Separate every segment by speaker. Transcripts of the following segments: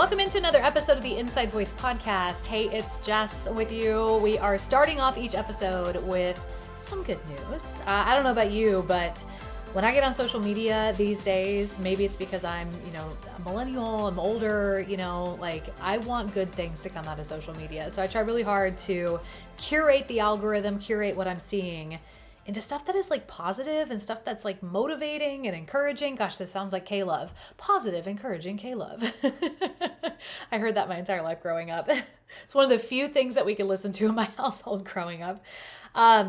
Speaker 1: Welcome into another episode of the Inside Voice podcast. Hey, it's Jess with you. We are starting off each episode with some good news. I don't know about you, but when I get on social media these days, maybe it's because I'm, a millennial, I'm older, I want good things to come out of social media. So I try really hard to curate the algorithm, curate what I'm seeing into stuff that is positive and stuff that's motivating and encouraging. Gosh, this sounds like K-Love. Positive, encouraging K-Love. I heard that my entire life growing up. It's one of the few things that we could listen to in my household growing up.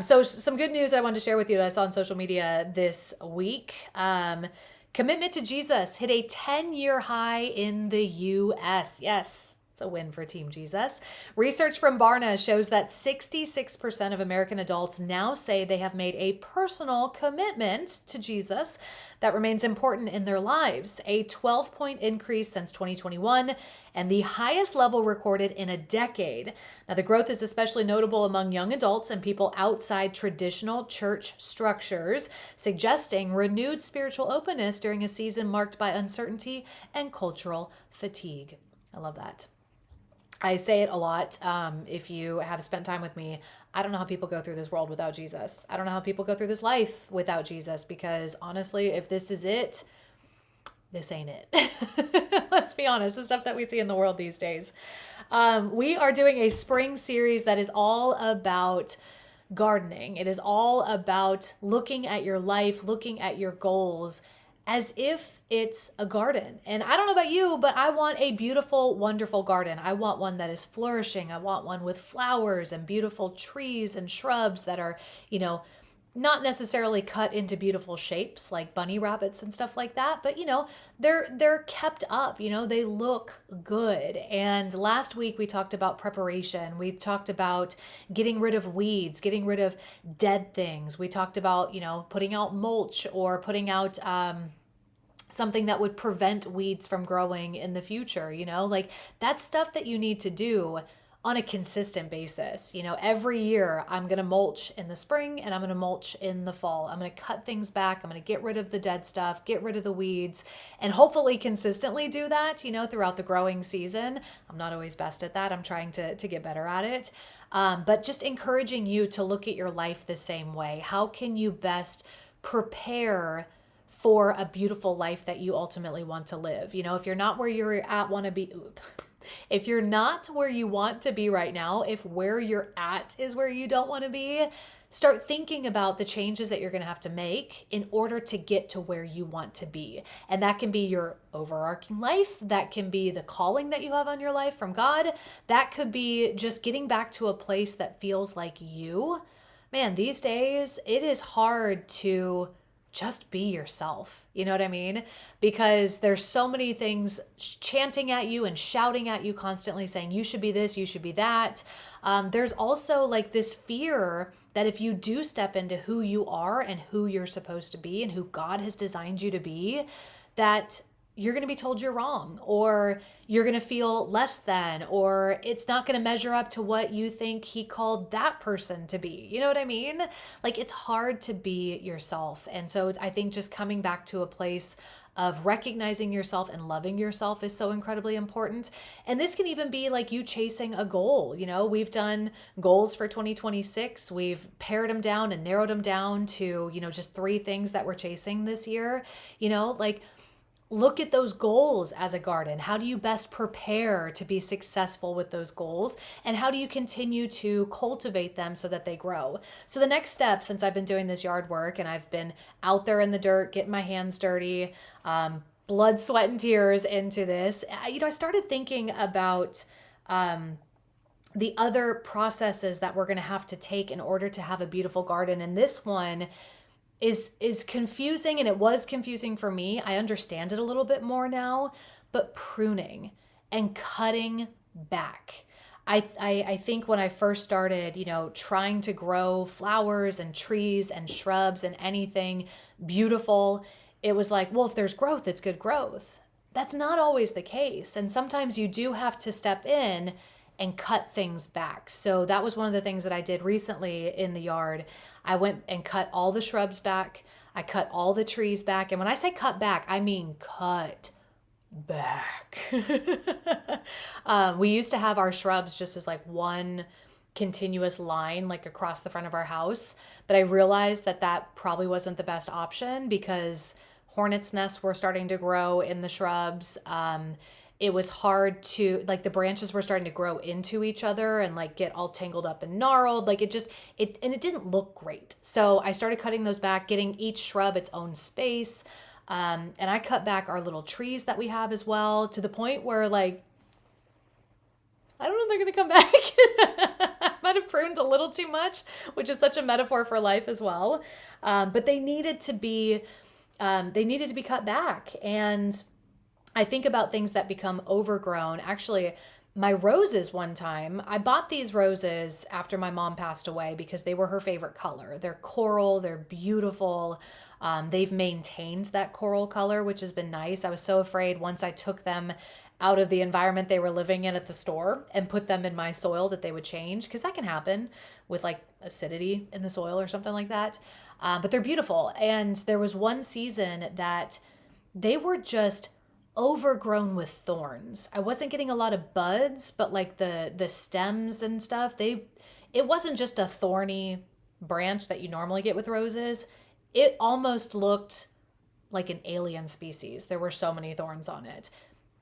Speaker 1: So some good news I wanted to share with you that I saw on social media this week. Commitment to Jesus hit a 10-year high in the U.S. Yes. It's a win for Team Jesus. Research from Barna shows that 66% of American adults now say they have made a personal commitment to Jesus that remains important in their lives, a 12-point increase since 2021, and the highest level recorded in a decade. Now, the growth is especially notable among young adults and people outside traditional church structures, suggesting renewed spiritual openness during a season marked by uncertainty and cultural fatigue. I love that. I say it a lot. If you have spent time with me, I don't know how people go through this world without Jesus. I don't know how people go through this life without Jesus, because honestly, if this is it, this ain't it. Let's be honest, the stuff that we see in the world these days. We are doing a spring series that is all about gardening. It is all about looking at your life, looking at your goals, as if it's a garden. And I don't know about you, but I want a beautiful, wonderful garden. I want one that is flourishing. I want one with flowers and beautiful trees and shrubs that are, not necessarily cut into beautiful shapes like bunny rabbits and stuff like that, but they're kept up, they look good. And last week we talked about preparation. We talked about getting rid of weeds, getting rid of dead things. We talked about, putting out mulch or putting out, something that would prevent weeds from growing in the future, that's stuff that you need to do on a consistent basis. Every year I'm going to mulch in the spring and I'm going to mulch in the fall. I'm going to cut things back. I'm going to get rid of the dead stuff, get rid of the weeds, and hopefully consistently do that, throughout the growing season. I'm not always best at that. I'm trying to get better at it. But just encouraging you to look at your life the same way. How can you best prepare for a beautiful life that you ultimately want to live? If you're not where you're at, if you're not where you want to be right now, if where you're at is where you don't want to be, start thinking about the changes that you're going to have to make in order to get to where you want to be. And that can be your overarching life. That can be the calling that you have on your life from God. That could be just getting back to a place that feels like you. Man, these days it is hard to just be yourself. You know what I mean? Because there's so many things chanting at you and shouting at you constantly saying, you should be this, you should be that. There's also this fear that if you do step into who you are and who you're supposed to be and who God has designed you to be, that you're going to be told you're wrong, or you're going to feel less than, or it's not going to measure up to what you think he called that person to be. You know what I mean? It's hard to be yourself. And so I think just coming back to a place of recognizing yourself and loving yourself is so incredibly important. And this can even be you chasing a goal. We've done goals for 2026. We've pared them down and narrowed them down to, just 3 things that we're chasing this year. Look at those goals as a garden. How do you best prepare to be successful with those goals? And how do you continue to cultivate them so that they grow? So the next step, since I've been doing this yard work and I've been out there in the dirt, getting my hands dirty, blood, sweat, and tears into this, I started thinking about the other processes that we're going to have to take in order to have a beautiful garden. And this one is confusing, and it was confusing for me. I understand it a little bit more now, but pruning and cutting back. I think when I first started, trying to grow flowers and trees and shrubs and anything beautiful, it was well, if there's growth, it's good growth. That's not always the case. And sometimes you do have to step in and cut things back. So that was one of the things that I did recently in the yard. I went and cut all the shrubs back. I cut all the trees back. And when I say cut back, I mean cut back. We used to have our shrubs just as like one continuous line like across the front of our house, but I realized that that probably wasn't the best option because hornets nests were starting to grow in the shrubs. It was hard to like the branches were starting to grow into each other and like get all tangled up and gnarled. Like it didn't look great. So I started cutting those back, getting each shrub its own space. And I cut back our little trees that we have as well to the point where like I don't know if they're going to come back. I might have pruned a little too much, which is such a metaphor for life as well. But they needed to be cut back. And I think about things that become overgrown. Actually, my roses one time, I bought these roses after my mom passed away because they were her favorite color. They're coral, they're beautiful. They've maintained that coral color, which has been nice. I was so afraid once I took them out of the environment they were living in at the store and put them in my soil that they would change because that can happen with like acidity in the soil or something like that. But they're beautiful. And there was one season that they were just overgrown with thorns. I wasn't getting a lot of buds, but like the stems and stuff, it wasn't just a thorny branch that you normally get with roses. It almost looked like an alien species. There were so many thorns on it.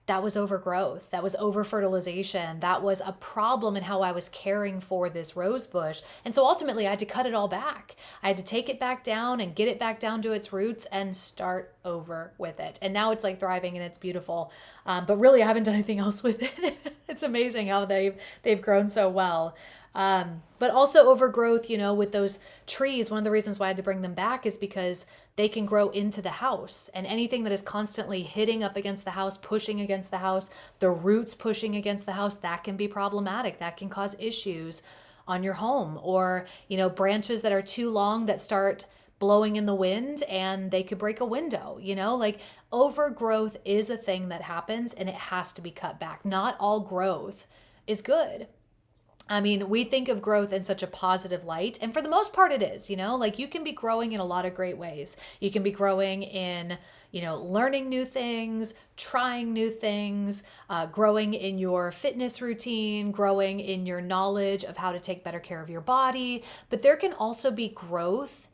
Speaker 1: That was overgrowth. That was over fertilization. That was a problem in how I was caring for this rose bush. And so ultimately, I had to cut it all back. I had to take it back down and get it back down to its roots and start over with it. And now it's like thriving and it's beautiful. But really, I haven't done anything else with it. It's amazing how they've grown so well. But also overgrowth, with those trees, one of the reasons why I had to bring them back is because they can grow into the house, and anything that is constantly hitting up against the house, pushing against the house, the roots pushing against the house, that can be problematic. That can cause issues on your home, or, branches that are too long that start blowing in the wind and they could break a window, like overgrowth is a thing that happens and it has to be cut back. Not all growth is good. I mean, we think of growth in such a positive light, and for the most part it is, like you can be growing in a lot of great ways. You can be growing in, learning new things, trying new things, growing in your fitness routine, growing in your knowledge of how to take better care of your body. But there can also be growth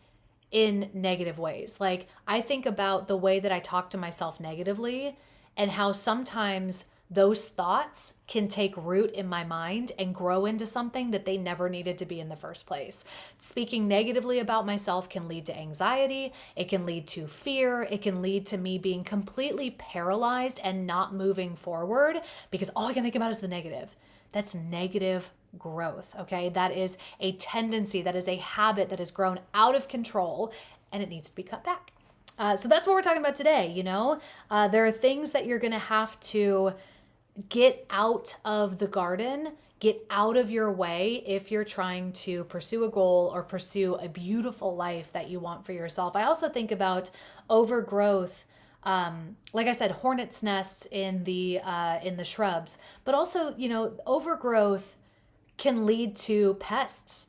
Speaker 1: in negative ways. Like I think about the way that I talk to myself negatively and how sometimes those thoughts can take root in my mind and grow into something that they never needed to be in the first place. Speaking negatively about myself can lead to anxiety. It can lead to fear. It can lead to me being completely paralyzed and not moving forward because all I can think about is the negative. That's negative growth, okay? That is a tendency, that is a habit that has grown out of control and it needs to be cut back. So that's what we're talking about today, There are things that you're going to have to get out of the garden, get out of your way if you're trying to pursue a goal or pursue a beautiful life that you want for yourself. I also think about overgrowth, like I said, hornets' nests in the shrubs, but also, overgrowth can lead to pests,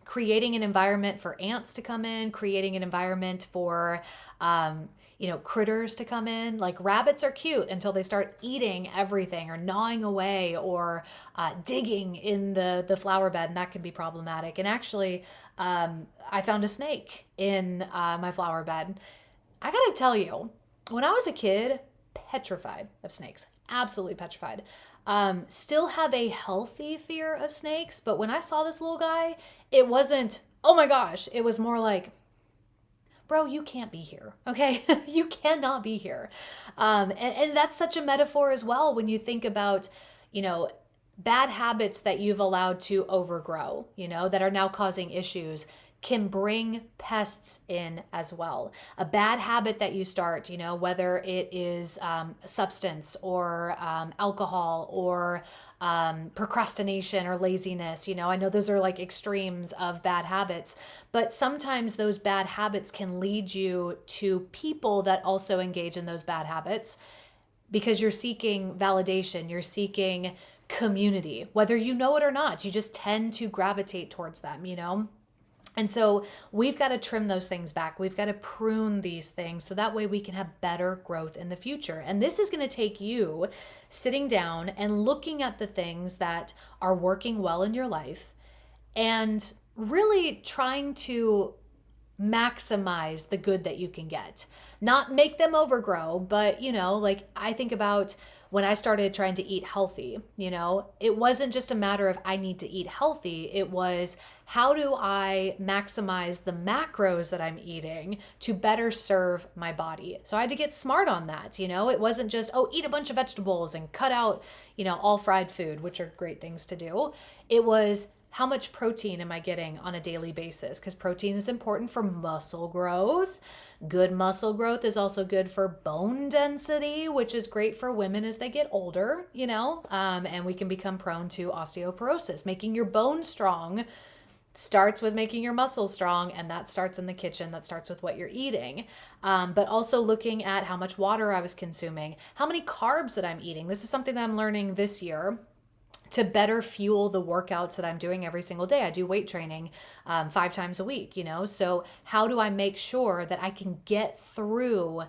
Speaker 1: creating an environment for ants to come in, creating an environment for critters to come in. Like rabbits are cute until they start eating everything or gnawing away or digging in the flower bed, and that can be problematic. And actually, I found a snake in my flower bed. I gotta tell you, when I was a kid, petrified of snakes, absolutely petrified. Still have a healthy fear of snakes, but when I saw this little guy, it wasn't, oh my gosh, it was more like, bro, you can't be here, okay? You cannot be here. And that's such a metaphor as well when you think about, bad habits that you've allowed to overgrow, that are now causing issues can bring pests in as well. A bad habit that you start, whether it is substance or alcohol or procrastination or laziness, I know those are like extremes of bad habits, but sometimes those bad habits can lead you to people that also engage in those bad habits because you're seeking validation, you're seeking community, whether you know it or not, you just tend to gravitate towards them, And so we've got to trim those things back. We've got to prune these things so that way we can have better growth in the future. And this is going to take you sitting down and looking at the things that are working well in your life and really trying to maximize the good that you can get. Not make them overgrow, but like I think about when I started trying to eat healthy, it wasn't just a matter of I need to eat healthy. It was how do I maximize the macros that I'm eating to better serve my body? So I had to get smart on that. It wasn't just, oh, eat a bunch of vegetables and cut out, all fried food, which are great things to do. It was, how much protein am I getting on a daily basis? Because protein is important for muscle growth. Good muscle growth is also good for bone density, which is great for women as they get older, and we can become prone to osteoporosis. Making your bones strong starts with making your muscles strong, and that starts in the kitchen. That starts with what you're eating. But also looking at how much water I was consuming, how many carbs that I'm eating. This is something that I'm learning this year to better fuel the workouts that I'm doing every single day. I do weight training 5 times a week, so how do I make sure that I can get through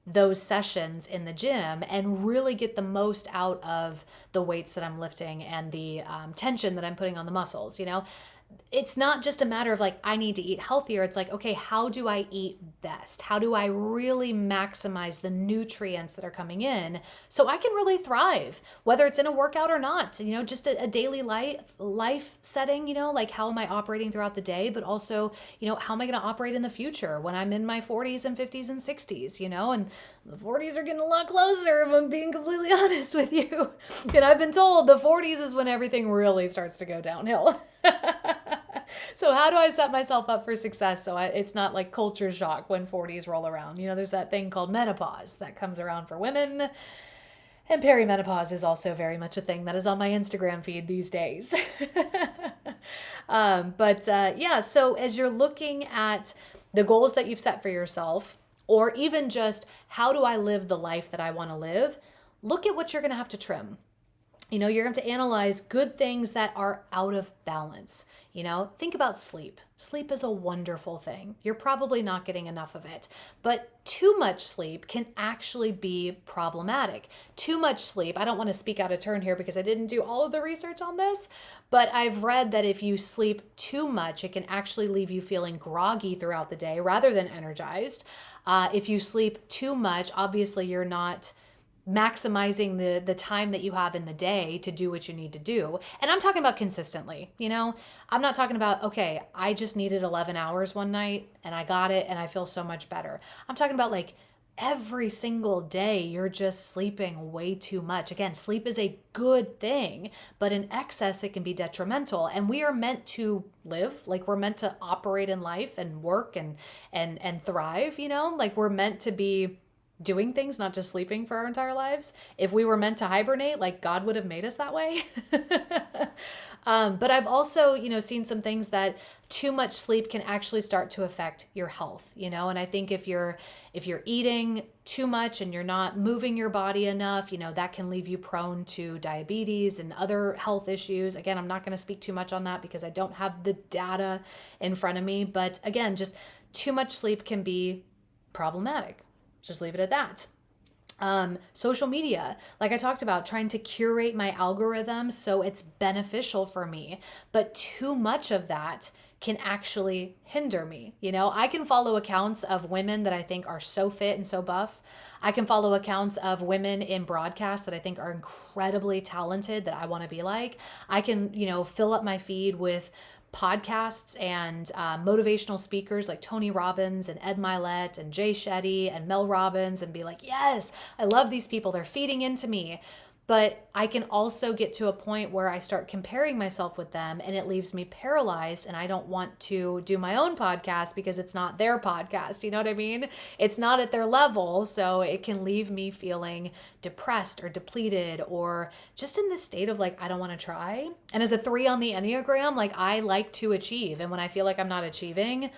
Speaker 1: those sessions in the gym and really get the most out of the weights that I'm lifting and the tension that I'm putting on the muscles? It's not just a matter of like, I need to eat healthier. It's like, okay, how do I eat best? How do I really maximize the nutrients that are coming in so I can really thrive, whether it's in a workout or not, just a daily life setting, like how am I operating throughout the day, but also, how am I going to operate in the future when I'm in my 40s and 50s and 60s, and the 40s are getting a lot closer if I'm being completely honest with you. And I've been told the 40s is when everything really starts to go downhill. So how do I set myself up for success so it's not like culture shock when 40s roll around? There's that thing called menopause that comes around for women. And perimenopause is also very much a thing that is on my Instagram feed these days. So as you're looking at the goals that you've set for yourself, or even just how do I live the life that I want to live, look at what you're going to have to trim. You're going to analyze good things that are out of balance. Think about sleep. Sleep is a wonderful thing. You're probably not getting enough of it, but too much sleep can actually be problematic. Too much sleep, I don't want to speak out of turn here because I didn't do all of the research on this, but I've read that if you sleep too much, it can actually leave you feeling groggy throughout the day rather than energized. If you sleep too much, obviously you're not maximizing the time that you have in the day to do what you need to do. And I'm talking about consistently, I'm not talking about, okay, I just needed 11 hours one night and I got it and I feel so much better. I'm talking about like every single day you're just sleeping way too much. Again, sleep is a good thing, but in excess it can be detrimental. And we are meant to live, like we're meant to operate in life and work and thrive, like we're meant to be doing things, not just sleeping for our entire lives. If we were meant to hibernate, like God would have made us that way. But I've also, seen some things that too much sleep can actually start to affect your health, and I think if you're eating too much and you're not moving your body enough, that can leave you prone to diabetes and other health issues. Again, I'm not going to speak too much on that because I don't have the data in front of me. But again, just too much sleep can be problematic. Just leave it at that. Social media, like I talked about, trying to curate my algorithm so it's beneficial for me, but too much of that can actually hinder me. I can follow accounts of women that I think are so fit and so buff. I can follow accounts of women in broadcast that I think are incredibly talented that I want to be like. I can, fill up my feed with podcasts and motivational speakers like Tony Robbins and Ed Milet and Jay Shetty and Mel Robbins and be like, yes, I love these people. They're feeding into me. But I can also get to a point where I start comparing myself with them and it leaves me paralyzed and I don't want to do my own podcast because it's not their podcast. You know what I mean? It's not at their level. So it can leave me feeling depressed or depleted or just in this state of like, I don't want to try. And as a 3 on the Enneagram, like I like to achieve. And when I feel like I'm not achieving,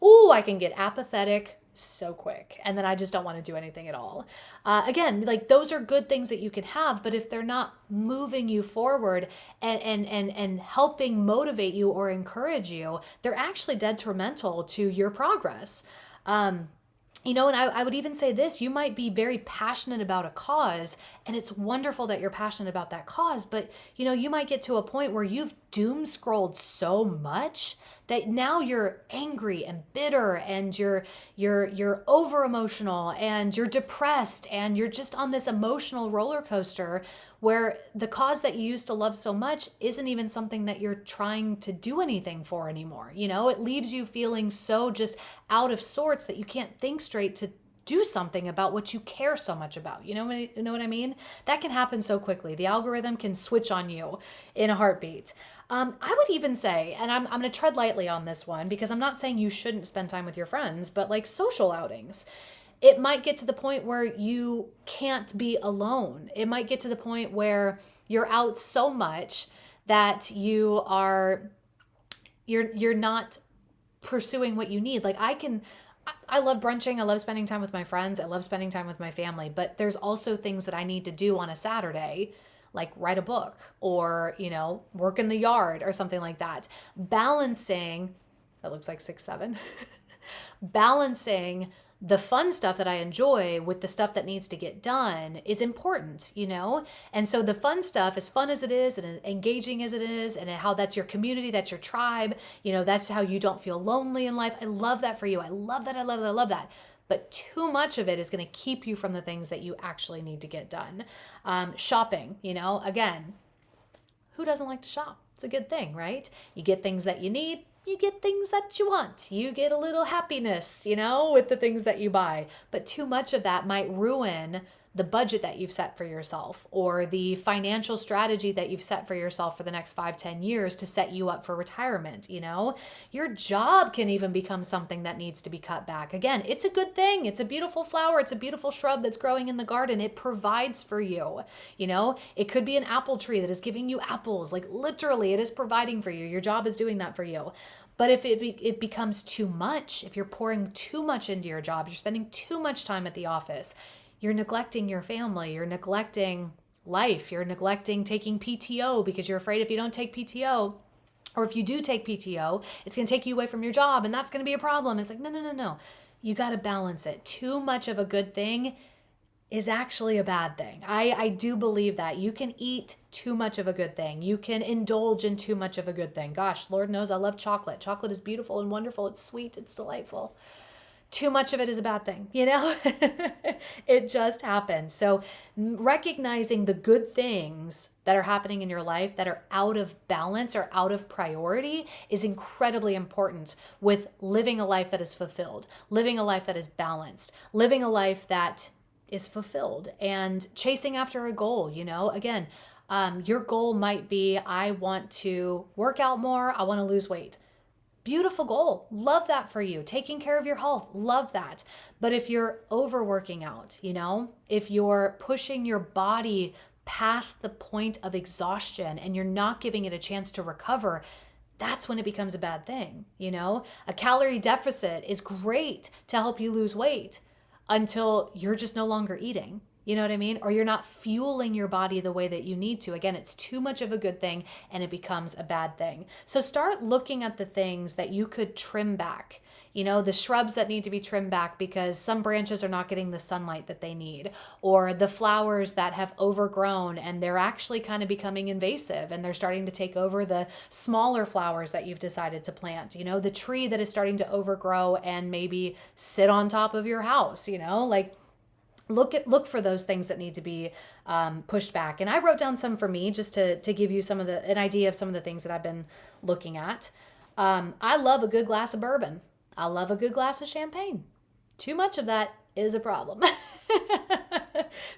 Speaker 1: I can get apathetic so quick. And then I just don't want to do anything at all. Again, like those are good things that you can have, but if they're not moving you forward and helping motivate you or encourage you, they're actually detrimental to your progress. And I would even say this, you might be very passionate about a cause, and it's wonderful that you're passionate about that cause, but you might get to a point where you've doom scrolled so much that now you're angry and bitter and you're over emotional and you're depressed and you're just on this emotional roller coaster where the cause that you used to love so much isn't even something that you're trying to do anything for anymore. It leaves you feeling so just out of sorts that you can't think straight to do something about what you care so much about. You know what I mean? That can happen so quickly. The algorithm can switch on you in a heartbeat. I would even say, and I'm going to tread lightly on this one because I'm not saying you shouldn't spend time with your friends, but like social outings. It might get to the point where you can't be alone. It might get to the point where you're out so much that you're not pursuing what you need. Like I love brunching. I love spending time with my friends. I love spending time with my family, but there's also things that I need to do on a Saturday, like write a book or, work in the yard or something like that. Balancing, that looks like 6'7", balancing the fun stuff that I enjoy with the stuff that needs to get done is important, And so the fun stuff, as fun as it is and engaging as it is, and how that's your community, that's your tribe, that's how you don't feel lonely in life. I love that for you. I love that. I love that. I love that. But too much of it is going to keep you from the things that you actually need to get done. Shopping, again, who doesn't like to shop? It's a good thing, right? You get things that you need. You get things that you want. You get a little happiness, with the things that you buy. But too much of that might ruin the budget that you've set for yourself or the financial strategy that you've set for yourself for the next 5-10 years to set you up for retirement. Your job can even become something that needs to be cut back. Again, it's a good thing. It's a beautiful flower. It's a beautiful shrub that's growing in the garden. It provides for you. It could be an apple tree that is giving you apples. Like literally it is providing for you. Your job is doing that for you. But if it becomes too much, if you're pouring too much into your job, you're spending too much time at the office, you're neglecting your family, you're neglecting life, you're neglecting taking PTO because you're afraid if you don't take PTO, or if you do take PTO, it's going to take you away from your job and that's going to be a problem. It's like, no. You got to balance it. Too much of a good thing is actually a bad thing. I do believe that. You can eat too much of a good thing. You can indulge in too much of a good thing. Gosh, Lord knows I love chocolate. Chocolate is beautiful and wonderful. It's sweet. It's delightful. Too much of it is a bad thing, It just happens. So recognizing the good things that are happening in your life that are out of balance or out of priority is incredibly important with living a life that is fulfilled, living a life that is balanced, living a life that is fulfilled and chasing after a goal, Again, your goal might be, I want to work out more. I want to lose weight. Beautiful goal. Love that for you. Taking care of your health. Love that. But if you're overworking out, if you're pushing your body past the point of exhaustion and you're not giving it a chance to recover, that's when it becomes a bad thing. A calorie deficit is great to help you lose weight until you're just no longer eating. You know what I mean? Or you're not fueling your body the way that you need to. Again, it's too much of a good thing and it becomes a bad thing. So start looking at the things that you could trim back. The shrubs that need to be trimmed back because some branches are not getting the sunlight that they need, or the flowers that have overgrown and they're actually kind of becoming invasive and they're starting to take over the smaller flowers that you've decided to plant. The tree that is starting to overgrow and maybe sit on top of your house, Look for those things that need to be pushed back. And I wrote down some for me just to give you an idea of some of the things that I've been looking at. I love a good glass of bourbon. I love a good glass of champagne. Too much of that is a problem.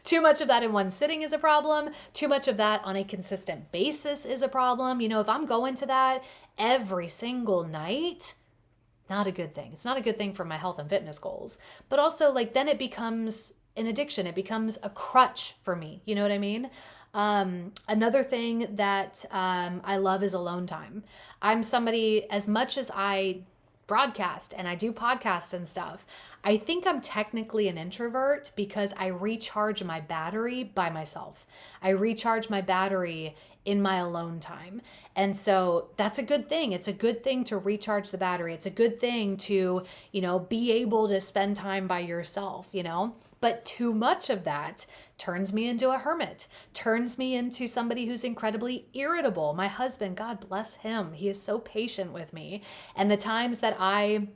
Speaker 1: Too much of that in one sitting is a problem. Too much of that on a consistent basis is a problem. If I'm going to that every single night, not a good thing. It's not a good thing for my health and fitness goals. But also then it becomes an addiction. It becomes a crutch for me. You know what I mean? Another thing that I love is alone time. I'm somebody, as much as I broadcast and I do podcasts and stuff. I think I'm technically an introvert because I recharge my battery by myself. I recharge my battery in my alone time. And so that's a good thing. It's a good thing to recharge the battery. It's a good thing to, be able to spend time by yourself, But too much of that turns me into a hermit, turns me into somebody who's incredibly irritable. My husband, God bless him, he is so patient with me. And the times that I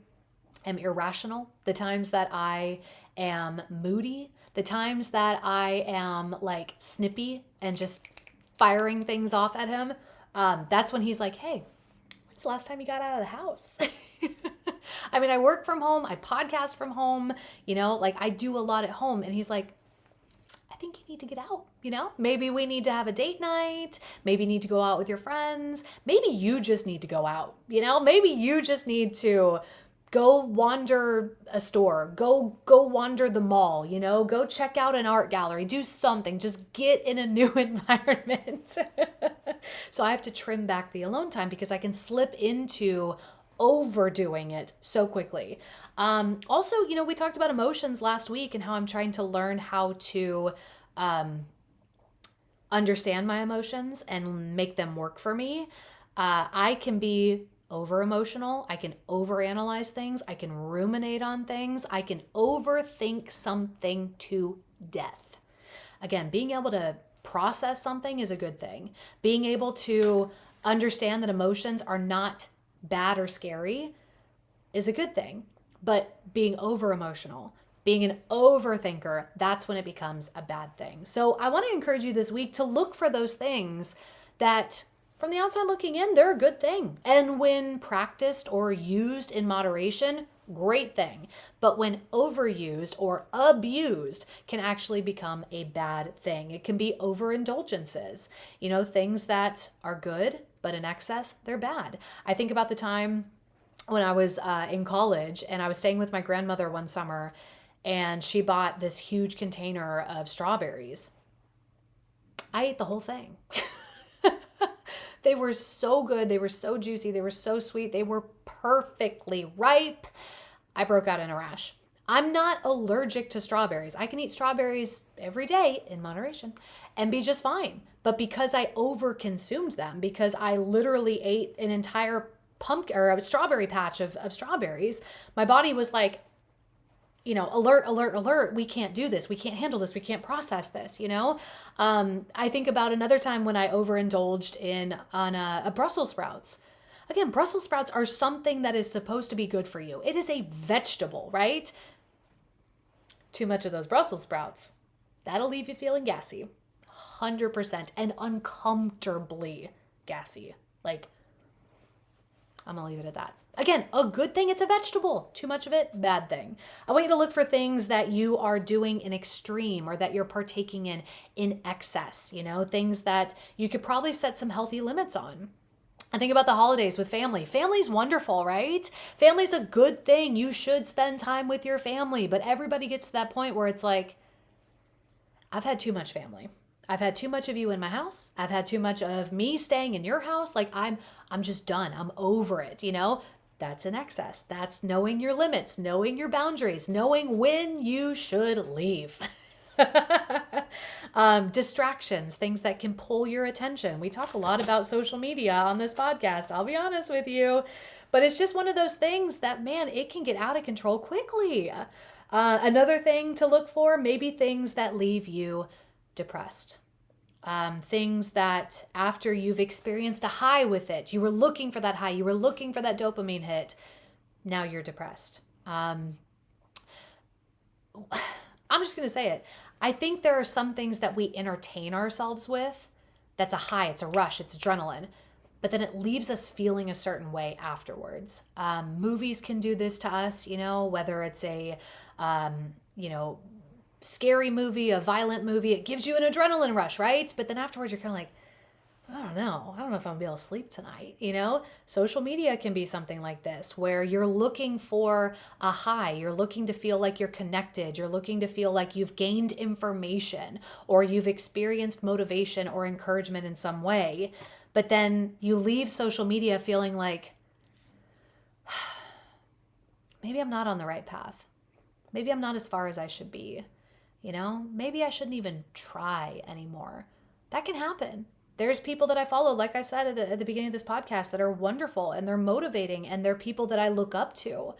Speaker 1: am irrational, the times that I am moody, the times that I am like snippy and just firing things off at him, that's when he's like, hey, when's the last time you got out of the house? I mean, I work from home, I podcast from home, I do a lot at home. And he's like, I think you need to get out, Maybe we need to have a date night. Maybe you need to go out with your friends. Maybe you just need to go out, Maybe you just need to go wander a store, go wander the mall, go check out an art gallery, do something, just get in a new environment. So I have to trim back the alone time because I can slip into overdoing it so quickly. Also, we talked about emotions last week and how I'm trying to learn how to understand my emotions and make them work for me. I can be over emotional. I can overanalyze things. I can ruminate on things. I can overthink something to death. Again, being able to process something is a good thing. Being able to understand that emotions are not bad or scary is a good thing. But being over emotional, being an overthinker, that's when it becomes a bad thing. So I want to encourage you this week to look for those things that from the outside looking in, they're a good thing. And when practiced or used in moderation, great thing. But when overused or abused can actually become a bad thing. It can be overindulgences, things that are good, but in excess, they're bad. I think about the time when I was in college and I was staying with my grandmother one summer and she bought this huge container of strawberries. I ate the whole thing. They were so good. They were so juicy. They were so sweet. They were perfectly ripe. I broke out in a rash. I'm not allergic to strawberries. I can eat strawberries every day in moderation and be just fine. But because I overconsumed them, because I literally ate an entire pumpkin or a strawberry patch of strawberries, my body was like, alert, alert, alert. We can't do this. We can't handle this. We can't process this, I think about another time when I overindulged on a Brussels sprouts. Again, Brussels sprouts are something that is supposed to be good for you. It is a vegetable, right? Too much of those Brussels sprouts, that'll leave you feeling gassy. 100% and uncomfortably gassy. Like, I'm going to leave it at that. Again, a good thing, it's a vegetable. Too much of it, bad thing. I want you to look for things that you are doing in extreme or that you're partaking in excess, things that you could probably set some healthy limits on. I think about the holidays with family. Family's wonderful, right? Family's a good thing. You should spend time with your family, but everybody gets to that point where it's like, I've had too much family. I've had too much of you in my house. I've had too much of me staying in your house. Like I'm just done. I'm over it, That's an excess. That's knowing your limits, knowing your boundaries, knowing when you should leave. Distractions, things that can pull your attention. We talk a lot about social media on this podcast, I'll be honest with you, but it's just one of those things that, man, it can get out of control quickly. Another thing to look for, maybe things that leave you depressed. Things that after you've experienced a high with it, you were looking for that high, you were looking for that dopamine hit, now you're depressed. I'm just going to say it. I think there are some things that we entertain ourselves with that's a high, it's a rush, it's adrenaline, but then it leaves us feeling a certain way afterwards. Movies can do this to us, whether it's a, scary movie, a violent movie, it gives you an adrenaline rush, right? But then afterwards you're kind of like, I don't know if I'm gonna be able to sleep tonight, Social media can be something like this, where you're looking for a high, you're looking to feel like you're connected, you're looking to feel like you've gained information or you've experienced motivation or encouragement in some way, but then you leave social media feeling like, maybe I'm not on the right path. Maybe I'm not as far as I should be. Maybe I shouldn't even try anymore. That can happen. There's people that I follow, like I said at the beginning of this podcast, that are wonderful and they're motivating and they're people that I look up to.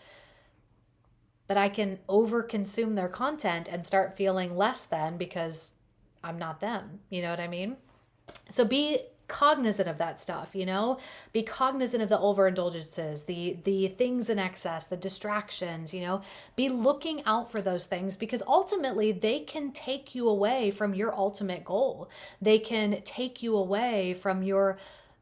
Speaker 1: But I can overconsume their content and start feeling less than because I'm not them. You know what I mean? So be cognizant of that stuff, be cognizant of the overindulgences, the things in excess, the distractions, be looking out for those things, because ultimately they can take you away from your ultimate goal. They can take you away from your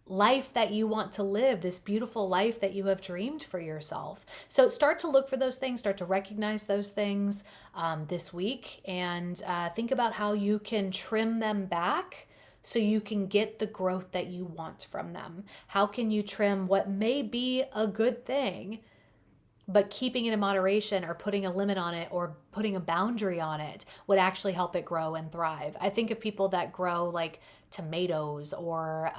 Speaker 1: life that you want to live, this beautiful life that you have dreamed for yourself. So start to look for those things, start to recognize those things this week, and think about how you can trim them back so you can get the growth that you want from them. How can you trim what may be a good thing, but keeping it in moderation or putting a limit on it or putting a boundary on it would actually help it grow and thrive? I think of people that grow like tomatoes or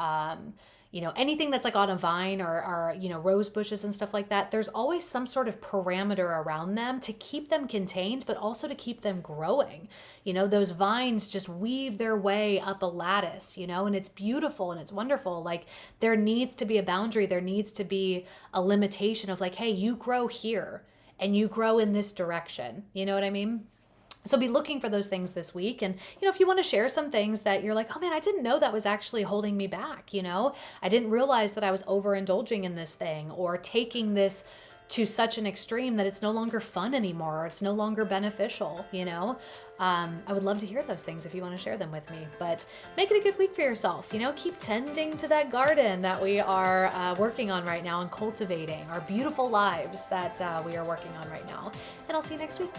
Speaker 1: anything that's like on a vine or rose bushes and stuff like that. There's always some sort of parameter around them to keep them contained, but also to keep them growing. Those vines just weave their way up a lattice, and it's beautiful and it's wonderful. Like, there needs to be a boundary. There needs to be a limitation of like, hey, you grow here and you grow in this direction. You know what I mean? So be looking for those things this week. And, if you want to share some things that you're like, oh man, I didn't know that was actually holding me back. I didn't realize that I was overindulging in this thing or taking this to such an extreme that it's no longer fun anymore. Or it's no longer beneficial. I would love to hear those things if you want to share them with me, but make it a good week for yourself. Keep tending to that garden that we are working on right now and cultivating our beautiful lives that we are working on right now. And I'll see you next week.